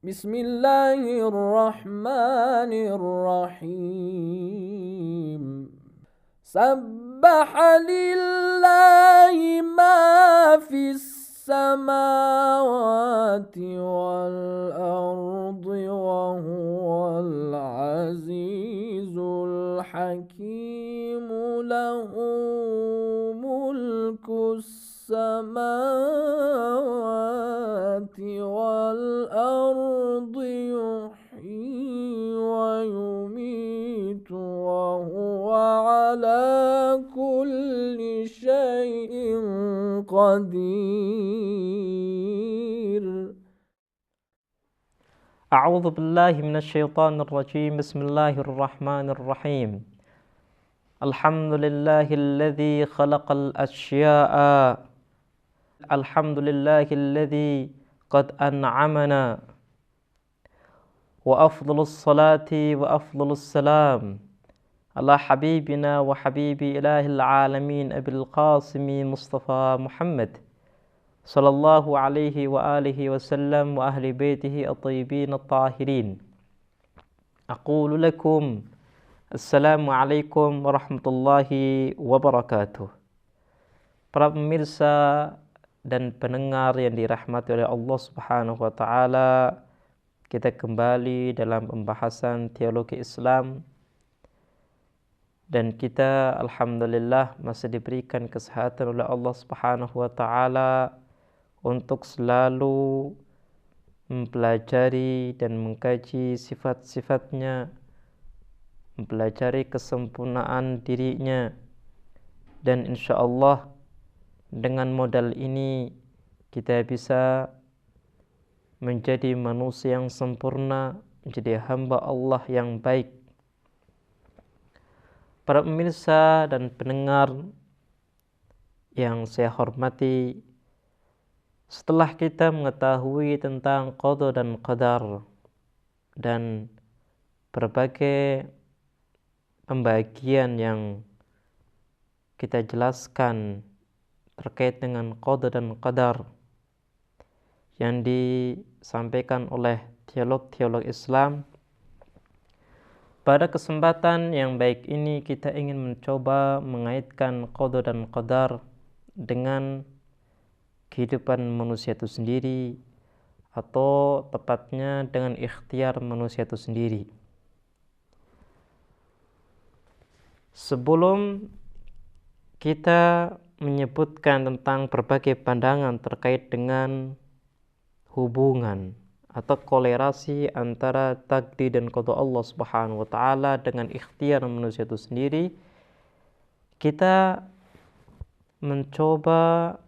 Bismillahirrahmanirrahim. Sabbaha lillahi ma fis samawati wal ardi wa huwal azizul hakim. Lahu mulkus samawati wal ardi yuhyi wa yumitu wa huwa ala kulli syai'in qadir. أعوذ بالله من الشيطان الرجيم. بسم الله الرحمن الرحيم. الحمد لله الذي خلق الأشياء. الحمد لله الذي قد أنعمنا. وأفضل الصلاة وأفضل السلام على حبيبنا وحبيب إله العالمين أبي القاسم مصطفى محمد صلى الله عليه وآله وسلم وأهل بيته الطيبين الطاهرين. أقول لكم Assalamualaikum warahmatullahi wabarakatuh. Para pemirsa dan pendengar yang dirahmati oleh Allah Subhanahu wa taala, kita kembali dalam pembahasan teologi Islam dan kita alhamdulillah masih diberikan kesehatan oleh Allah Subhanahu wa taala untuk selalu mempelajari dan mengkaji sifat-sifatnya, mempelajari kesempurnaan dirinya, dan insya Allah dengan modal ini kita bisa menjadi manusia yang sempurna, menjadi hamba Allah yang baik. Para pemirsa dan pendengar yang saya hormati, setelah kita mengetahui tentang qada dan qadar dan berbagai pembagian yang kita jelaskan terkait dengan qada dan qadar yang disampaikan oleh teolog-teolog Islam, pada kesempatan yang baik ini kita ingin mencoba mengaitkan qada dan qadar dengan kehidupan manusia itu sendiri, atau tepatnya dengan ikhtiar manusia itu sendiri. Sebelum kita menyebutkan tentang berbagai pandangan terkait dengan hubungan atau kolerasi antara takdir dan qada Allah Subhanahu wa taala dengan ikhtiar manusia itu sendiri, kita mencoba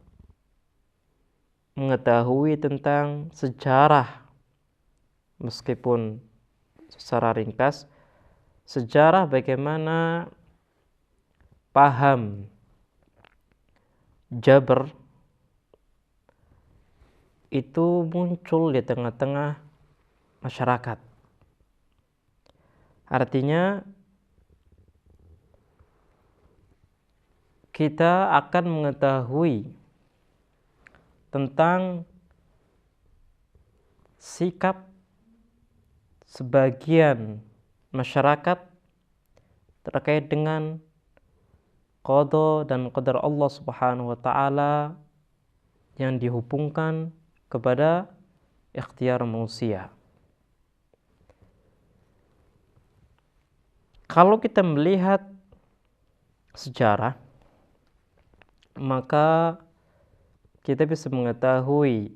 mengetahui tentang sejarah, meskipun secara ringkas, sejarah bagaimana paham Jabr itu muncul di tengah-tengah masyarakat. Artinya kita akan mengetahui tentang sikap sebagian masyarakat terkait dengan qada dan qadar Allah Subhanahu wa taala yang dihubungkan kepada ikhtiar manusia. Kalau kita melihat sejarah, maka kita bisa mengetahui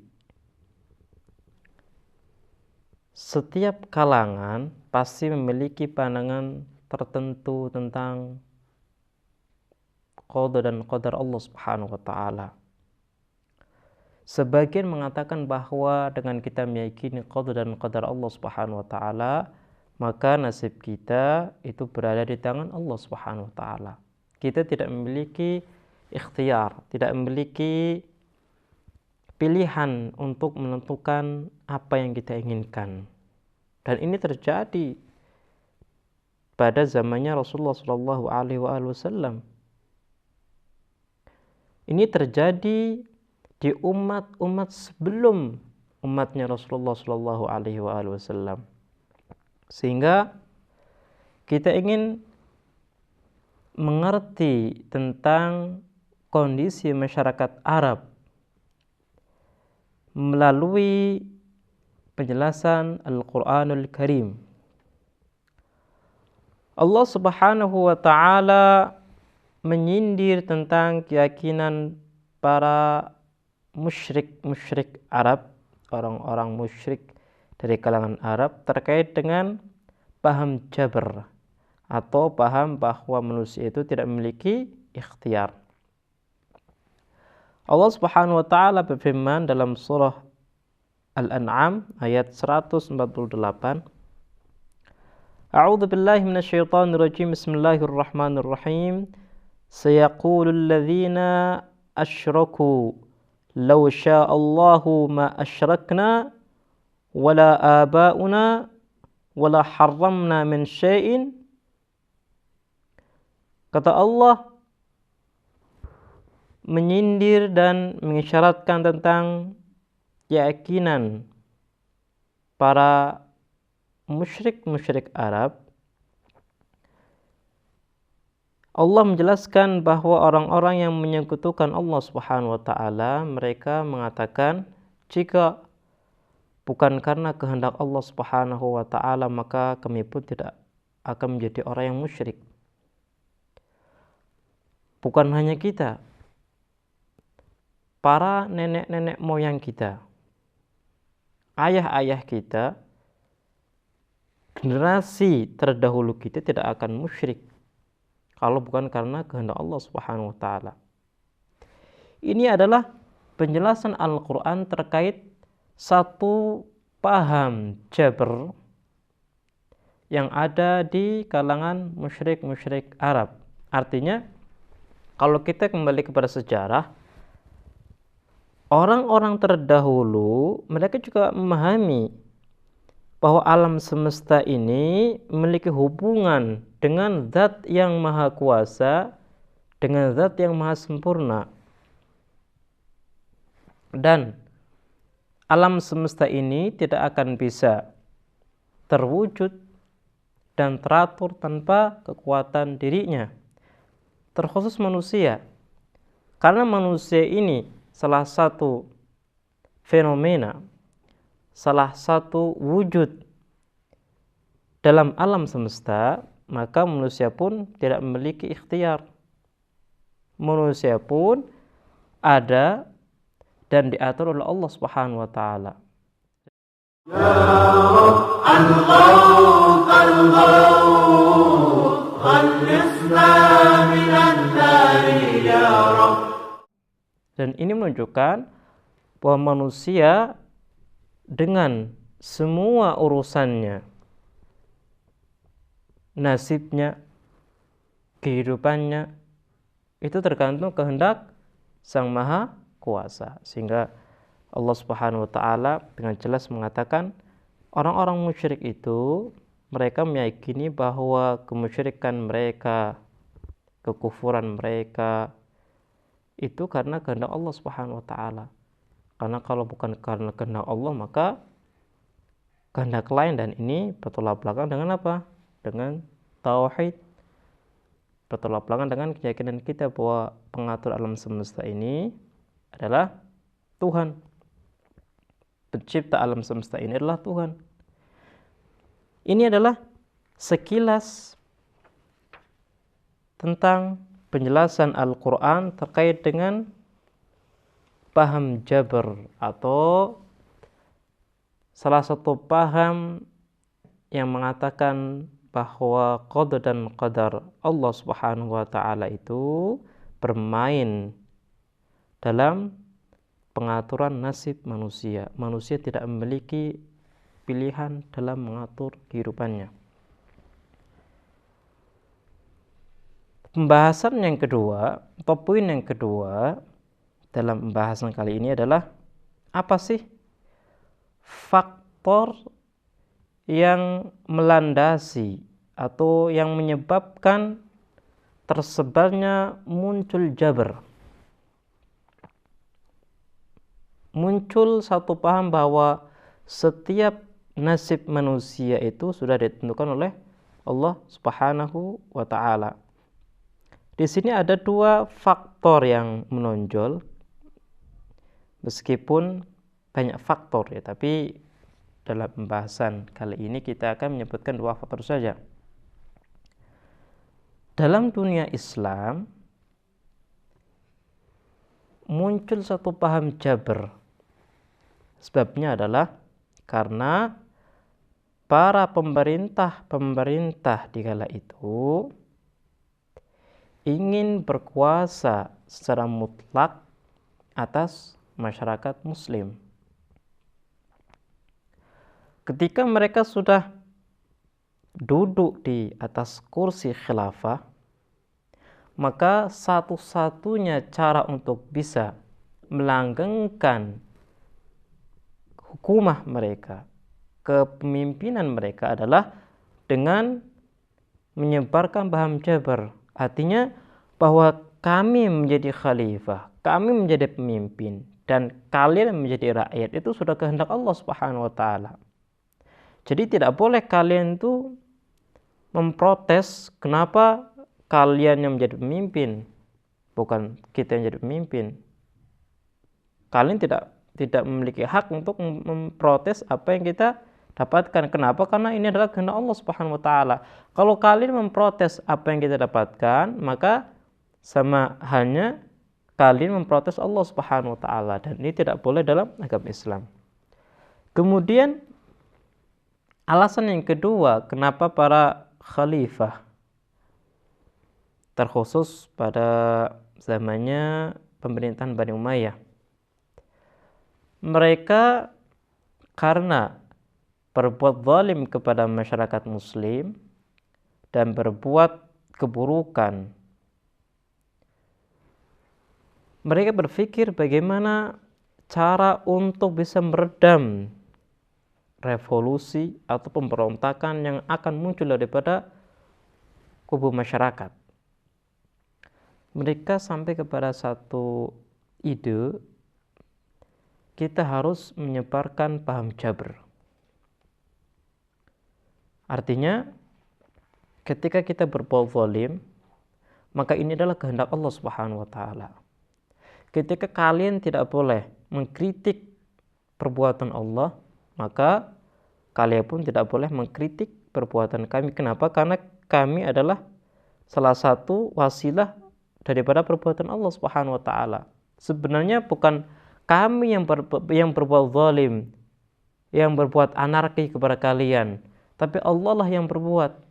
setiap kalangan pasti memiliki pandangan tertentu tentang qada dan qadar Allah Subhanahu wa taala. Sebagian mengatakan bahwa dengan kita meyakini qada dan qadar Allah Subhanahu wa taala, maka nasib kita itu berada di tangan Allah Subhanahu wa taala. Kita tidak memiliki ikhtiar, tidak memiliki pilihan untuk menentukan apa yang kita inginkan. Dan ini terjadi pada zamannya Rasulullah SAW. Ini terjadi di umat-umat sebelum umatnya Rasulullah Shallallahu Alaihi Wasallam. Sehingga kita ingin mengerti tentang kondisi masyarakat Arab melalui penjelasan Al-Quranul Karim. Allah Subhanahu wa Ta'ala menyindir tentang keyakinan para musyrik Arab, orang-orang musyrik dari kalangan Arab terkait dengan paham Jabr atau paham bahwa manusia itu tidak memiliki ikhtiar. Allah Subhanahu wa Ta'ala berfirman dalam surah Al-An'am ayat 148. A'udzu billahi minasyaitonir rajim. Bismillahirrahmanirrahim. Sayaqulul ladzina asyraku law sya'allahu ma asyrakna wala aba'una wala harramna min syai'in. Kata Allah menyindir dan mengisyaratkan tentang keyakinan para musyrik Arab. Allah menjelaskan bahwa orang-orang yang menyekutukan Allah Subhanahu wa Ta'ala, mereka mengatakan jika bukan karena kehendak Allah Subhanahu wa Ta'ala maka kami pun tidak akan menjadi orang yang musyrik. Bukan hanya kita, para nenek-nenek moyang kita, ayah-ayah kita, generasi terdahulu kita tidak akan musyrik kalau bukan karena kehendak Allah Subhanahu wa Ta'ala. Ini adalah penjelasan Al-Quran terkait satu paham Jabr yang ada di kalangan musyrik Arab. Artinya, kalau kita kembali kepada sejarah, orang-orang terdahulu mereka juga memahami bahwa alam semesta ini memiliki hubungan dengan zat yang maha kuasa, dengan zat yang maha sempurna. Dan alam semesta ini tidak akan bisa terwujud dan teratur tanpa kekuatan dirinya, terkhusus manusia. Karena manusia ini salah satu fenomena, salah satu wujud dalam alam semesta, maka manusia pun tidak memiliki ikhtiar. Manusia pun ada dan diatur oleh Allah Subhanahu wa Ta'ala. Dan ini menunjukkan bahwa manusia dengan semua urusannya, nasibnya, kehidupannya, itu tergantung kehendak Sang Maha Kuasa. Sehingga Allah Subhanahu wa Ta'ala dengan jelas mengatakan orang-orang musyrik itu mereka meyakini bahwa kemusyrikan mereka, kekufuran mereka itu karena kehendak Allah Subhanahu wa Ta'ala. Karena kalau bukan karena kehendak Allah maka kehendak lain, dan ini bertolak belakang dengan apa? Dengan tauhid, bertolak belakang dengan keyakinan kita bahwa pengatur alam semesta ini adalah Tuhan. Pencipta alam semesta ini adalah Tuhan. Ini adalah sekilas tentang penjelasan Al-Quran terkait dengan paham Jabr, atau salah satu paham yang mengatakan bahwa qada dan qadar Allah Subhanahu wa Ta'ala itu bermain dalam pengaturan nasib manusia. Manusia tidak memiliki pilihan dalam mengatur kehidupannya. Pembahasan yang kedua, atau poin yang kedua dalam pembahasan kali ini adalah apa sih faktor yang melandasi atau yang menyebabkan tersebarnya muncul Jabr. muncul satu paham bahwa setiap nasib manusia itu sudah ditentukan oleh Allah Subhanahu wa taala. Di sini ada dua faktor yang menonjol, meskipun banyak faktor ya, tapi dalam pembahasan kali ini kita akan menyebutkan dua faktor saja. Dalam dunia Islam muncul satu paham Jabr. Sebabnya adalah karena para pemerintah di kala itu ingin berkuasa secara mutlak atas masyarakat muslim. Ketika mereka sudah duduk di atas kursi khilafah, maka satu-satunya cara untuk bisa melanggengkan hukumah mereka, kepemimpinan mereka adalah dengan menyebarkan paham Jabr. Artinya bahwa kami menjadi khalifah, kami menjadi pemimpin, dan kalian menjadi rakyat itu sudah kehendak Allah Subhanahu wa taala. Jadi tidak boleh kalian itu memprotes kenapa kalian yang menjadi pemimpin, bukan kita yang jadi pemimpin. Kalian tidak memiliki hak untuk memprotes apa yang kita dapatkan. Kenapa? Karena ini adalah kehendak Allah Subhanahu wa taala. Kalau kalian memprotes apa yang kita dapatkan, maka sama halnya kalian memprotes Allah Subhanahu wa taala, dan ini tidak boleh dalam agama Islam. Kemudian alasan yang kedua, kenapa para khalifah, terkhusus pada zamannya pemerintahan Bani Umayyah, mereka karena berbuat zalim kepada masyarakat muslim dan berbuat keburukan, mereka berpikir bagaimana cara untuk bisa meredam revolusi atau pemberontakan yang akan muncul daripada kubu masyarakat. Mereka sampai kepada satu ide, kita harus menyebarkan paham Jabr. Artinya ketika kita berbuat zalim, maka ini adalah kehendak Allah Subhanahu wa taala. Ketika kalian tidak boleh mengkritik perbuatan Allah, maka kalian pun tidak boleh mengkritik perbuatan kami. Kenapa? Karena kami adalah salah satu wasilah daripada perbuatan Allah Subhanahu wa taala. Sebenarnya bukan kami yang berbuat zalim, yang berbuat anarki kepada kalian, tapi Allah lah yang berbuat.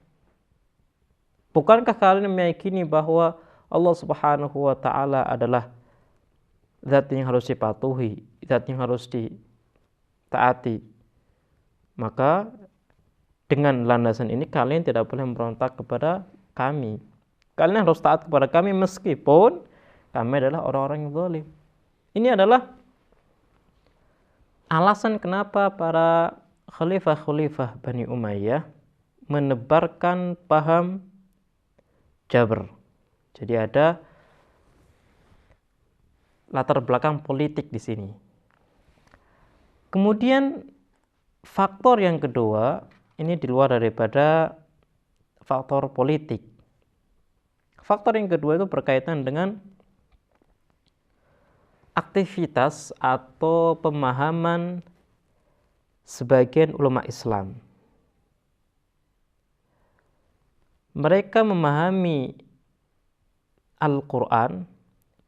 Bukankah kalian meyakini bahwa Allah Subhanahu wa taala adalah zat yang harus dipatuhi, zat yang harus ditaati? Maka dengan landasan ini kalian tidak boleh memberontak kepada kami. Kalian harus taat kepada kami meskipun kami adalah orang-orang yang zalim. Ini adalah alasan kenapa para khalifah-khalifah Bani Umayyah menebarkan paham Jabr. Jadi ada latar belakang politik di sini. Kemudian faktor yang kedua, ini di luar daripada faktor politik. Faktor yang kedua itu berkaitan dengan aktivitas atau pemahaman sebagian ulama Islam. Mereka memahami Al-Quran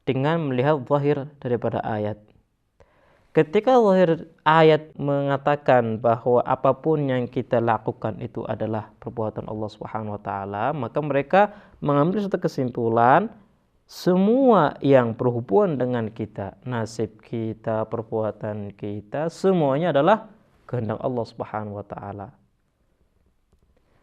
dengan melihat zahir daripada ayat. Ketika zahir ayat mengatakan bahwa apapun yang kita lakukan itu adalah perbuatan Allah Subhanahu wa taala, maka mereka mengambil satu kesimpulan, semua yang berhubungan dengan kita, nasib kita, perbuatan kita, semuanya adalah kehendak Allah Subhanahu wa taala.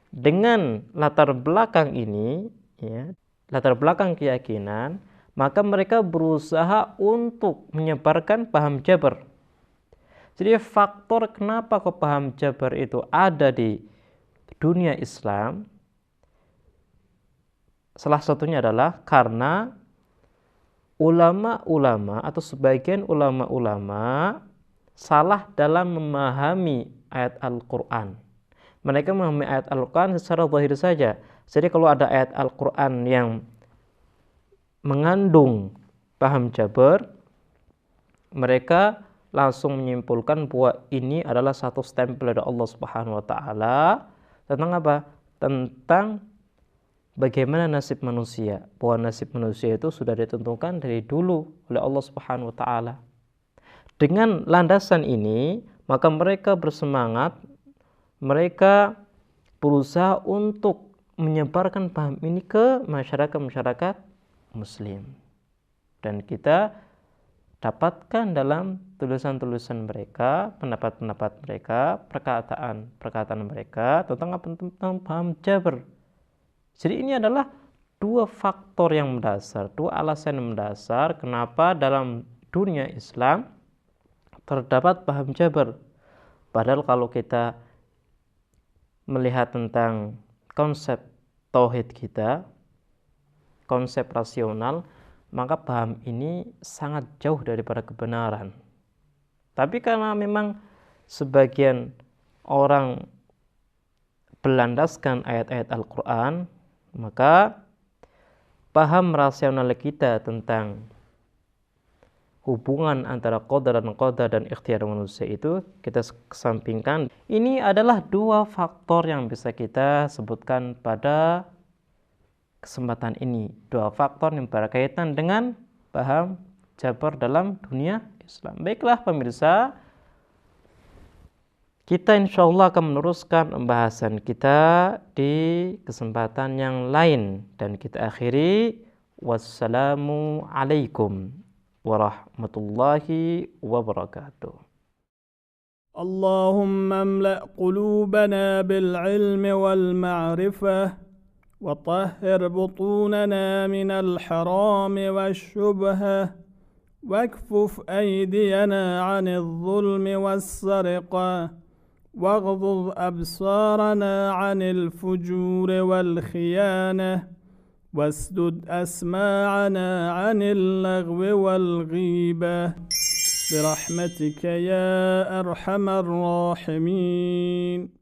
Dengan latar belakang ini, ya, latar belakang keyakinan, maka mereka berusaha untuk menyebarkan paham Jabr. Jadi faktor kenapa kok paham Jabr itu ada di dunia Islam, salah satunya adalah karena ulama-ulama atau sebagian ulama-ulama salah dalam memahami ayat Al-Quran. Mereka memahami ayat Al-Quran secara zahir saja. Jadi kalau ada ayat Al-Quran yang mengandung paham jabar, mereka langsung menyimpulkan bahwa ini adalah satu stempel dari Allah Subhanahu wa taala tentang apa? Tentang bagaimana nasib manusia. Bahwa nasib manusia itu sudah ditentukan dari dulu oleh Allah Subhanahu wa taala. Dengan landasan ini, maka mereka bersemangat, mereka berusaha untuk menyebarkan paham ini ke masyarakat muslim. Dan kita dapatkan dalam tulisan-tulisan mereka, pendapat-pendapat mereka, perkataan mereka tentang paham jabar. Jadi ini adalah dua faktor yang mendasar, dua alasan yang mendasar kenapa dalam dunia Islam terdapat paham jabar. Padahal kalau kita melihat tentang konsep tauhid kita, konsep rasional, maka paham ini sangat jauh daripada kebenaran. Tapi karena memang sebagian orang berlandaskan ayat-ayat Al-Quran, maka paham rasional kita tentang hubungan antara qadar dan ikhtiar manusia itu kita kesampingkan. Ini adalah dua faktor yang bisa kita sebutkan pada kesempatan ini. Dua faktor yang berkaitan dengan paham jabar dalam dunia Islam. Baiklah pemirsa, kita insya Allah akan meneruskan pembahasan kita di kesempatan yang lain. Dan kita akhiri. Wassalamualaikum warahmatullahi wabarakatuh. اللهم املأ قلوبنا بالعلم والمعرفة وطهر بطوننا من الحرام والشبهة واكفف أيدينا عن الظلم والسرقة واغضض أبصارنا عن الفجور والخيانة واسدد أسماعنا عن اللغو والغيبة برحمتك يا أرحم الراحمين.